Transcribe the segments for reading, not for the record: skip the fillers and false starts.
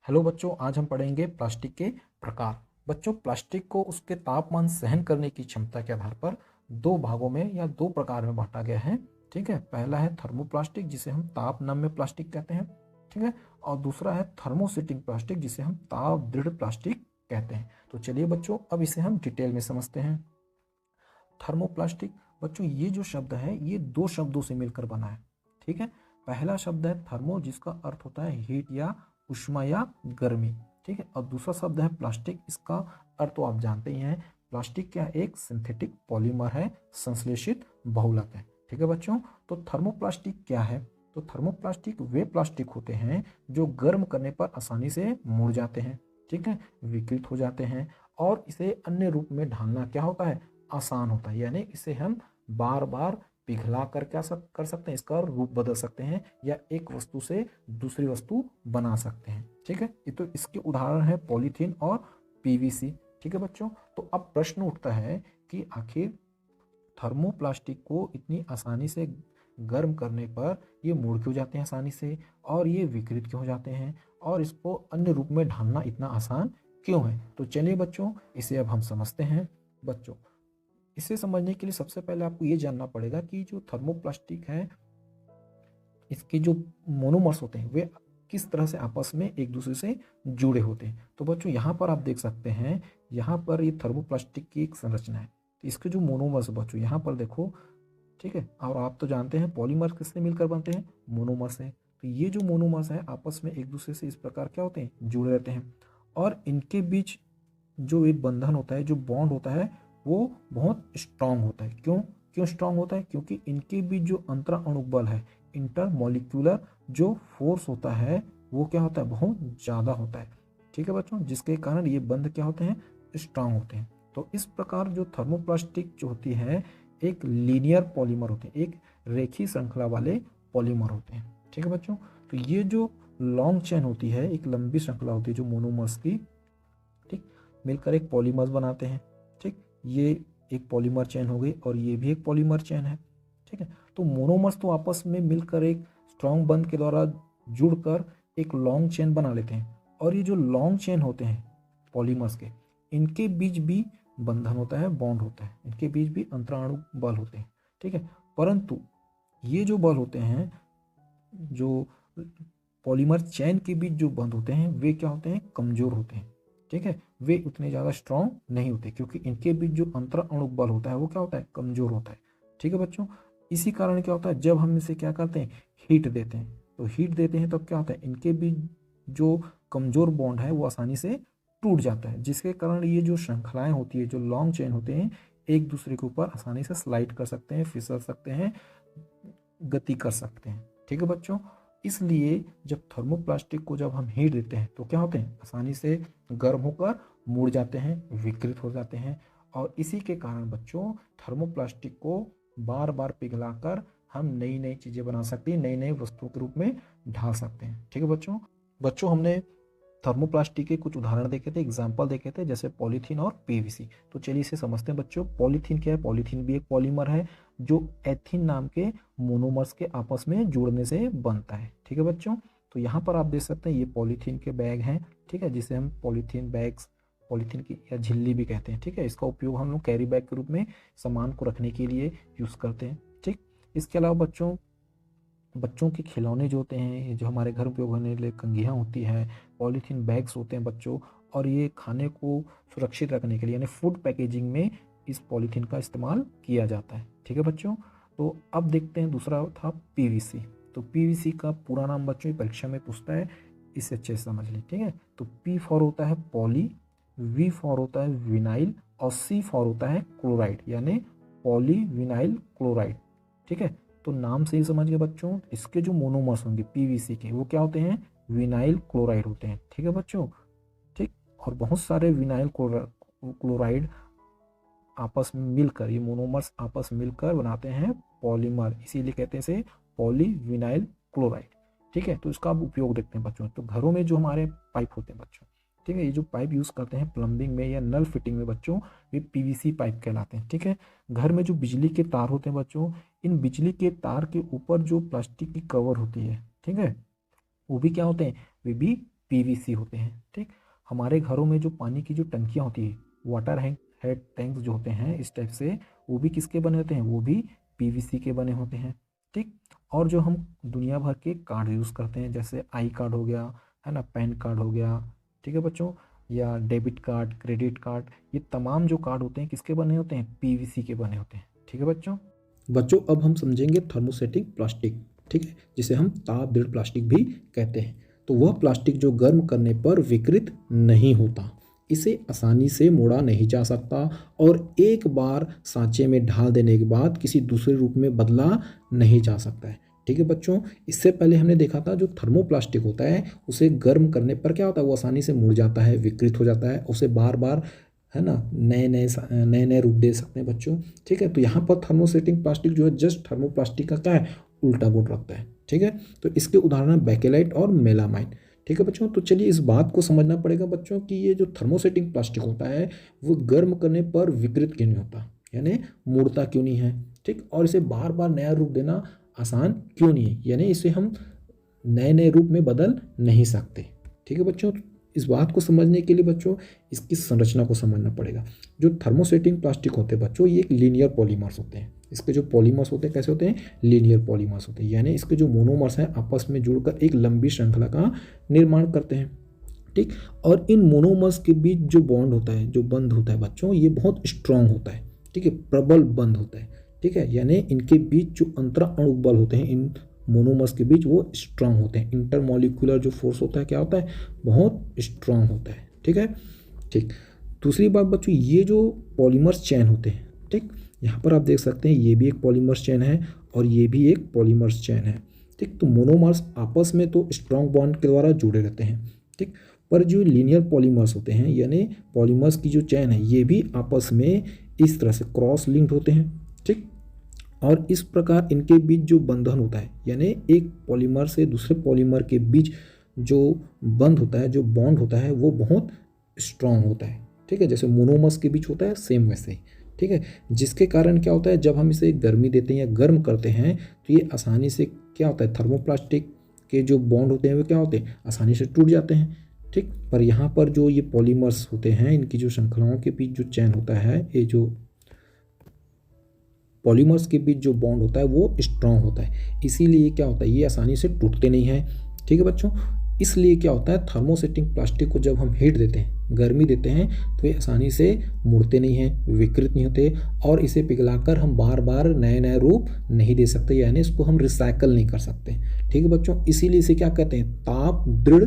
Hello बच्चों, आज हम पढ़ेंगे प्लास्टिक के प्रकार। बच्चों, प्लास्टिक को उसके तापमान सहन करने की क्षमता के आधार पर दो भागों में या दो प्रकार में बांटा गया है। ठीक है, पहला है थर्मोप्लास्टिक जिसे हम ताप नम्य प्लास्टिक कहते हैं। ठीक है, और दूसरा है थर्मोसेटिंग प्लास्टिक जिसे हम ताप दृढ़ प्लास्टिक कहते हैं। तो चलिए बच्चों, अब इसे हम डिटेल में समझते हैं। थर्मोप्लास्टिक बच्चों, ये जो शब्द है ये दो शब्दों से मिलकर बना है। ठीक है, पहला शब्द है थर्मो जिसका अर्थ होता है हीट या उष्मा या गर्मी। ठीक है, और दूसरा शब्द है प्लास्टिक, इसका अर्थ तो आप जानते ही हैं। प्लास्टिक क्या एक सिंथेटिक पॉलीमर है, संश्लेषित बहुलक है। ठीक है बच्चों, तो थर्मोप्लास्टिक क्या है? तो थर्मोप्लास्टिक वे प्लास्टिक होते हैं जो गर्म करने पर आसानी से मुड़ जाते हैं। ठीक है, विकृत हो जाते हैं और इसे अन्य रूप में ढालना क्या होता है, आसान होता है। यानी इसे हम बार बार पिघला कर क्या कर सकते हैं, इसका रूप बदल सकते हैं या एक वस्तु से दूसरी वस्तु बना सकते हैं। ठीक है, ये तो इसके उदाहरण है पॉलीथीन और पीवीसी। ठीक है बच्चों, तो अब प्रश्न उठता है कि आखिर थर्मोप्लास्टिक को इतनी आसानी से गर्म करने पर ये मुड़ क्यों जाते हैं आसानी से, और ये विकृत क्यों हो जाते हैं, और इसको अन्य रूप में ढालना इतना आसान क्यों है। तो चलिए बच्चों, इसे अब हम समझते हैं। बच्चों, इसे समझने के लिए सबसे पहले आपको ये जानना पड़ेगा कि जो थर्मोप्लास्टिक है इसके जो मोनोमर्स होते हैं वे किस तरह से आपस में एक दूसरे से जुड़े होते हैं। तो बच्चों, यहाँ पर आप देख सकते हैं, यहाँ पर ये थर्मोप्लास्टिक की एक संरचना है। तो इसके जो मोनोमर्स बच्चों यहाँ पर देखो। ठीक है, और आप तो जानते हैं पॉलीमर किससे मिलकर बनते हैं, मोनोमर से। तो ये जो मोनोमर्स है आपस में एक दूसरे से इस प्रकार क्या होते हैं, जुड़े रहते हैं। और इनके बीच जो एक बंधन होता है, जो बॉन्ड होता है, वो बहुत स्ट्रांग होता है। क्यों क्यों स्ट्रांग होता है? क्योंकि इनके बीच जो अंतरा अणुक बल है, इंटरमोलिक्यूलर जो फोर्स होता है, वो क्या होता है, बहुत ज़्यादा होता है। ठीक है बच्चों, जिसके कारण ये बंध क्या होते हैं, स्ट्रांग होते हैं। तो इस प्रकार जो थर्मोप्लास्टिक जो होती है एक लीनियर पॉलीमर होते हैं, एक रेखी श्रृंखला वाले पॉलीमर होते हैं। ठीक है बच्चों, तो ये जो लॉन्ग चेन होती है, एक लंबी श्रृंखला होती है जो मोनोमर्स की, ठीक, मिलकर एक पॉलीमर्स बनाते हैं। ठीक, ये एक पॉलीमर चेन हो गई और ये भी एक पॉलीमर चेन है। ठीक है, तो मोनोमर्स तो आपस में मिलकर एक स्ट्रॉन्ग बंध के द्वारा जुड़कर एक लॉन्ग चेन बना लेते हैं। और ये जो लॉन्ग चेन होते हैं पॉलीमर्स के, इनके बीच भी बंधन होता है, बॉन्ड होता है, इनके बीच भी अंतराणु बल होते हैं। ठीक है, परंतु ये जो बल होते हैं, जो पॉलीमर चेन के बीच जो बंध होते हैं, वे क्या होते हैं, कमजोर होते हैं। ठीक है, वे उतने ज़्यादा स्ट्रांग नहीं होते क्योंकि इनके बीच जो अंतर अणुक बल होता है वो क्या होता है, कमजोर होता है। ठीक है बच्चों, इसी कारण क्या होता है, जब हम इसे क्या करते हैं, हीट देते हैं, तो हीट देते हैं तब क्या होता है, इनके बीच जो कमजोर बॉन्ड है वो आसानी से टूट जाता है, जिसके कारण ये जो श्रृंखलाएं होती है, जो लॉन्ग चेन होते हैं, एक दूसरे के ऊपर आसानी से स्लाइड कर सकते हैं, फिसल सकते हैं, गति कर सकते हैं। ठीक है बच्चों, इसलिए जब थर्मोप्लास्टिक को जब हम हीट देते हैं तो क्या होते हैं, आसानी से गर्म होकर मुड़ जाते हैं, विकृत हो जाते हैं। और इसी के कारण बच्चों थर्मोप्लास्टिक को बार बार पिघलाकर हम नई नई चीज़ें बना सकते हैं, नई नई वस्तुओं के रूप में ढाल सकते हैं। ठीक है बच्चों, हमने थर्मोप्लास्टिक के कुछ उदाहरण देखे थे, एग्जाम्पल देखे थे, जैसे पॉलीथीन और पीवीसी। तो चलिए इसे समझते हैं बच्चों। पॉलीथीन क्या है? पॉलीथीन भी एक पॉलीमर है जो एथीन नाम के मोनोमर्स के आपस में जुड़ने से बनता है। ठीक है बच्चों, तो यहाँ पर आप देख सकते हैं ये पॉलीथीन के बैग हैं। ठीक है, जिसे हम पॉलीथीन बैग्स, पॉलीथीन की या झिल्ली भी कहते हैं। ठीक है, इसका उपयोग हम लोग कैरी बैग के रूप में सामान को रखने के लिए यूज़ करते हैं। ठीक, इसके अलावा बच्चों के खिलौने जो होते हैं, जो हमारे घर उपयोग होने लिए कंघियाँ होती है, पॉलीथीन बैग्स होते हैं बच्चों, और ये खाने को सुरक्षित रखने के लिए यानी फूड पैकेजिंग में इस पॉलीथीन का इस्तेमाल किया जाता है। ठीक है बच्चों, तो अब देखते हैं दूसरा था पीवीसी। तो पीवीसी का पूरा नाम बच्चों परीक्षा में पूछता है, इसे अच्छे से समझ लें। ठीक है, तो पी फॉर होता है पॉली, वी फॉर होता है विनाइल, और सी फॉर होता है क्लोराइड, यानी पॉली विनाइल क्लोराइड। ठीक है, तो नाम से ही समझ गए बच्चों, इसके जो मोनोमर्स होंगे पीवीसी के, वो क्या होते हैं, विनाइल क्लोराइड होते हैं। ठीक है बच्चों, ठीक, और बहुत सारे विनाइल क्लोराइड आपस में मिलकर, ये मोनोमर्स आपस में मिलकर बनाते हैं पॉलीमर, इसीलिए कहते हैं इसे पॉली विनाइल क्लोराइड। ठीक है, तो इसका अब उपयोग देखते हैं बच्चों। तो घरों में जो हमारे पाइप होते हैं बच्चों, ठीक है, ये जो पाइप यूज़ करते हैं प्लम्बिंग में या नल फिटिंग में बच्चों, ये पीवीसी पाइप कहलाते हैं। ठीक है, घर में जो बिजली के तार होते हैं बच्चों, इन बिजली के तार के ऊपर जो प्लास्टिक की कवर होती है, ठीक है, वो भी क्या होते हैं, वे भी पीवीसी होते हैं। ठीक, हमारे घरों में जो पानी की जो टंकियाँ होती है, वाटर हेड टैंक्स जो होते हैं इस टाइप से, वो भी किसके बने होते हैं, वो भी पीवीसी के बने होते हैं। ठीक, और जो हम दुनिया भर के कार्ड यूज़ करते हैं, जैसे आई कार्ड हो गया, है ना, पैन कार्ड हो गया, ठीक है बच्चों, या डेबिट कार्ड, क्रेडिट कार्ड, ये तमाम जो कार्ड होते हैं किसके बने होते हैं, पीवीसी के बने होते हैं। ठीक है बच्चों, अब हम समझेंगे थर्मोस्टेटिक प्लास्टिक। ठीक है, जिसे हम ताप दृढ़ प्लास्टिक भी कहते हैं। तो वह प्लास्टिक जो गर्म करने पर विकृत नहीं होता, इसे आसानी से मोड़ा नहीं जा सकता और एक बार सांचे में ढाल देने के बाद किसी दूसरे रूप में बदला नहीं जा सकता है। ठीक है बच्चों, इससे पहले हमने देखा था जो थर्मोप्लास्टिक होता है उसे गर्म करने पर क्या होता है, वो आसानी से मुड़ जाता है, विकृत हो जाता है, उसे बार बार, है ना, नए नए रूप दे सकते हैं बच्चों। ठीक है, तो यहाँ पर थर्मोस्टेटिक प्लास्टिक जो है जस्ट थर्मोप्लास्टिक का क्या है, उल्टा गुण रखता है। ठीक है, तो इसके उदाहरण बेकेलाइट और मेलामाइन। ठीक है बच्चों, तो चलिए इस बात को समझना पड़ेगा बच्चों कि ये जो थर्मोस्टेटिक प्लास्टिक होता है वो गर्म करने पर विकृत क्यों नहीं होता, यानी मुड़ता क्यों नहीं है। ठीक, और इसे बार बार नया रूप देना आसान क्यों नहीं है, यानी इसे हम नए नए रूप में बदल नहीं सकते। ठीक है बच्चों, इस बात को समझने के लिए बच्चों इसकी संरचना को समझना पड़ेगा। जो थर्मोस्टेटिक प्लास्टिक होते हैं बच्चों, ये एक लीनियर पॉलीमर्स होते हैं। इसके जो पॉलीमर्स होते हैं कैसे होते हैं, लीनियर पॉलीमर्स होते हैं, यानी इसके जो मोनोमर्स हैं आपस में जुड़कर एक लंबी श्रृंखला का निर्माण करते हैं। ठीक, और इन मोनोमर्स के बीच जो बॉन्ड होता है, जो बंध होता है बच्चों, ये बहुत स्ट्रांग होता है। ठीक है, प्रबल बंध होता है। ठीक है, यानी इनके बीच जो अंतरा अणु बल होते हैं इन मोनोमर्स के बीच, वो स्ट्रांग होते हैं। इंटरमॉलिक्यूलर जो फोर्स होता है क्या होता है, बहुत स्ट्रांग होता है। ठीक है, ठीक, दूसरी बात बच्चों, ये जो पॉलीमर्स चेन होते हैं, ठीक, यहाँ पर आप देख सकते हैं ये भी एक पॉलीमर्स चेन है और ये भी एक पॉलीमर्स चेन है। ठीक, तो मोनोमर्स आपस में तो स्ट्रांग बॉन्ड के द्वारा जुड़े रहते हैं। ठीक, पर जो लीनियर पॉलीमर्स होते हैं, यानी पॉलीमर्स की जो चेन है, ये भी आपस में इस तरह से क्रॉस लिंक्ड होते हैं। ठीक, और इस प्रकार इनके बीच जो बंधन होता है, यानी एक पॉलीमर से दूसरे पॉलीमर के बीच जो बंध होता है, जो बॉन्ड होता है, वो बहुत स्ट्रांग होता है। ठीक है, जैसे मोनोमर्स के बीच होता है सेम वैसे ही। ठीक है, जिसके कारण क्या होता है, जब हम इसे गर्मी देते हैं या गर्म करते हैं तो ये आसानी से क्या होता है, थर्मोप्लास्टिक के जो बॉन्ड होते हैं वो क्या होते हैं, आसानी से टूट जाते हैं। ठीक, पर यहाँ पर जो ये पॉलीमर्स होते हैं, इनकी जो श्रृंखलाओं के बीच जो चैन होता है, ये जो पॉलीमर्स के बीच जो बॉन्ड होता है वो स्ट्रांग होता है, इसीलिए क्या होता है, ये आसानी से टूटते नहीं हैं। ठीक है बच्चों, इसलिए क्या होता है, थर्मोस्टेटिक प्लास्टिक को जब हम हीट देते हैं, गर्मी देते हैं, तो ये आसानी से मुड़ते नहीं हैं, विकृत नहीं होते, और इसे पिघलाकर हम बार बार नए नए रूप नहीं दे सकते, यानी इसको हम रिसाइकल नहीं कर सकते। ठीक है बच्चों, इसीलिए इसे क्या कहते हैं, ताप दृढ़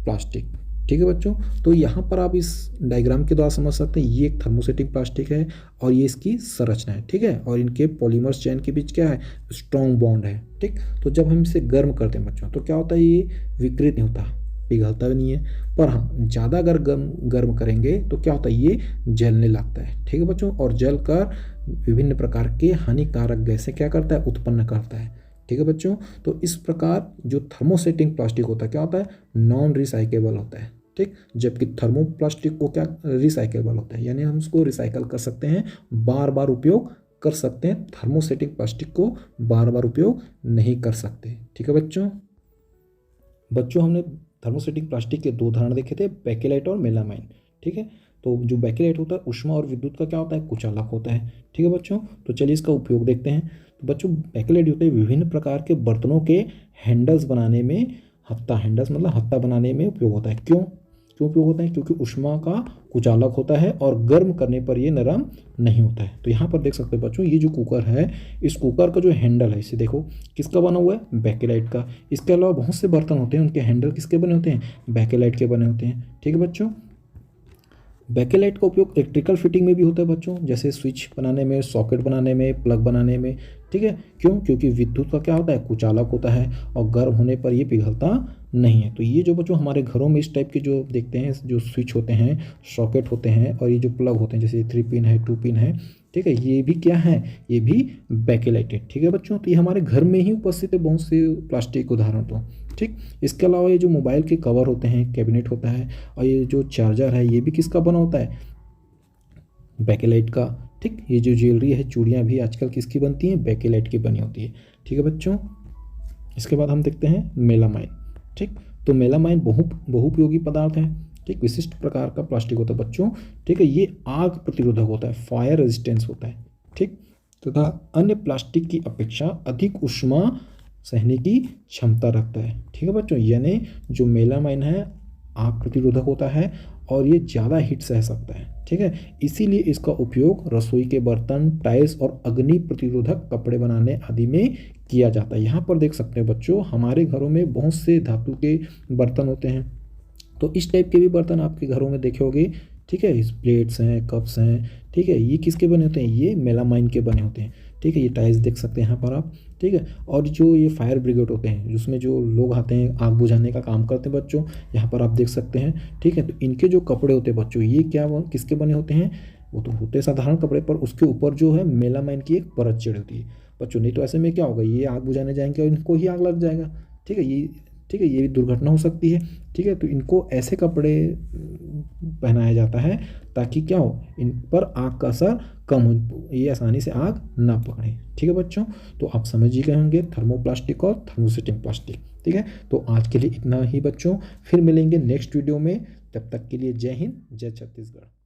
प्लास्टिक। ठीक है बच्चों, तो यहाँ पर आप इस डायग्राम के द्वारा समझ सकते हैं ये एक थर्मोस्टेटिक प्लास्टिक है और ये इसकी संरचना है। ठीक है, और इनके पॉलीमर्स चेन के बीच क्या है, स्ट्रॉन्ग बॉन्ड है। ठीक, तो जब हम इसे गर्म करते हैं बच्चों, तो क्या होता है, ये विकृत नहीं होता, पिघलता भी नहीं है, पर हाँ ज़्यादा अगर गर्म करेंगे तो क्या होता है, ये जलने लगता है। ठीक है बच्चों, और जलकर विभिन्न प्रकार के हानिकारक गैसें क्या करता है, उत्पन्न करता है। ठीक है बच्चों, तो इस प्रकार जो थर्मोस्टेटिक प्लास्टिक होता है क्या होता है, नॉन रिसाइकेबल होता है। ठीक, जबकि थर्मोप्लास्टिक को क्या रिसाइकेबल होता है, यानी हम उसको रिसाइकल कर सकते हैं, बार बार उपयोग कर सकते हैं। थर्मोस्टेटिक प्लास्टिक को बार बार उपयोग नहीं कर सकते। ठीक है बच्चों हमने थर्मोस्टेटिक प्लास्टिक के दो उदाहरण देखे थे, बेकेलाइट और मेलामाइन। ठीक है, तो जो बेकेलाइट होता है उष्मा और विद्युत का क्या होता है, कुचालक होता है। ठीक है बच्चों, तो चलिए इसका उपयोग देखते हैं। तो बच्चों बेकेलाइट होते हैं विभिन्न प्रकार के बर्तनों के हैंडल्स बनाने में, हत्ता हैंडल्स मतलब हत्ता बनाने में उपयोग होता है। क्यों उपयोग होता है, क्योंकि उष्मा का कुचालक होता है और गर्म करने पर ये नरम नहीं होता है। तो यहाँ पर देख सकते हो बच्चों, ये जो कुकर है, इस कुकर का जो हैंडल है, इसे देखो किसका बना हुआ है, बेकेलाइट का। इसके अलावा बहुत से बर्तन होते हैं, उनके हैंडल किसके बने होते हैं, बेकेलाइट के बने होते हैं। ठीक है बच्चों, बेकेलाइट का उपयोग इलेक्ट्रिकल फिटिंग में भी होता है बच्चों, जैसे स्विच बनाने में, सॉकेट बनाने में, प्लग बनाने में। ठीक है, क्योंकि विद्युत का क्या होता है, कुचालक होता है और गर्म होने पर ये पिघलता नहीं है। तो ये जो बच्चों हमारे घरों में इस टाइप के जो देखते हैं, जो स्विच होते हैं, सॉकेट होते हैं, और ये जो प्लग होते हैं, जैसे 3 पिन है, 2 पिन है, ठीक है, ये भी क्या है, ये भी बेकेलाइट है। ठीक है बच्चों, तो ये हमारे घर में ही उपस्थित है बहुत से प्लास्टिक उदाहरण। तो ठीक, इसके अलावा ये जो मोबाइल के कवर होते हैं, कैबिनेट होता है, और ये जो चार्जर है, ये भी किसका बना होता है, बेकेलाइट का। ठीक, ये जो ज्वेलरी है, चूड़ियाँ भी आजकल किसकी बनती हैं, बेकेलाइट की बनी होती है। ठीक है बच्चों, इसके बाद हम देखते हैं मेलामाइन। ठीक, तो मेलामाइन बहुउपयोगी पदार्थ है, ठीक, विशिष्ट प्रकार का प्लास्टिक होता है बच्चों, ठीक है। ये आग प्रतिरोधक होता है, फायर रेजिस्टेंस होता है, ठीक, तथा अन्य प्लास्टिक की अपेक्षा अधिक ऊष्मा सहने की क्षमता रखता है, ठीक है बच्चों। यानी जो मेलामाइन है आग प्रतिरोधक होता है और ये ज़्यादा हीट सह सकता है, ठीक है। इसीलिए इसका उपयोग रसोई के बर्तन, टाइल्स और अग्नि प्रतिरोधक कपड़े बनाने आदि में किया जाता है। यहाँ पर देख सकते हैं बच्चों, हमारे घरों में बहुत से धातु के बर्तन होते हैं, तो इस टाइप के भी बर्तन आपके घरों में देखे होंगे, ठीक है। इस प्लेट्स हैं, कप्स हैं, ठीक है, ये किसके बने होते हैं, ये मेलामाइन के बने होते हैं, ठीक है। ये टाइल्स देख सकते हैं यहाँ पर आप, ठीक है। और जो ये फायर ब्रिगेड होते हैं जिसमें जो लोग आते हैं आग बुझाने का काम करते हैं बच्चों, यहाँ पर आप देख सकते हैं, ठीक है। तो इनके जो कपड़े होते हैं बच्चों, ये क्या किसके बने होते हैं, वो तो होते साधारण कपड़े पर उसके ऊपर जो है मेलामाइन की एक परत चढ़ी होती है बच्चों। नहीं तो ऐसे में क्या होगा, ये आग बुझाने जाएंगे और इनको ही आग लग जाएगा, ठीक है। ये ठीक है, ये भी दुर्घटना हो सकती है, ठीक है। तो इनको ऐसे कपड़े पहनाया जाता है ताकि क्या हो, इन पर आग का असर कम हो, ये आसानी से आग ना पकड़े, ठीक है बच्चों। तो आप समझ ही गए होंगे थर्मोप्लास्टिक और थर्मोसेटिंग प्लास्टिक, ठीक है। तो आज के लिए इतना ही बच्चों, फिर मिलेंगे नेक्स्ट वीडियो में, तब तक के लिए जय हिंद, जय छत्तीसगढ़।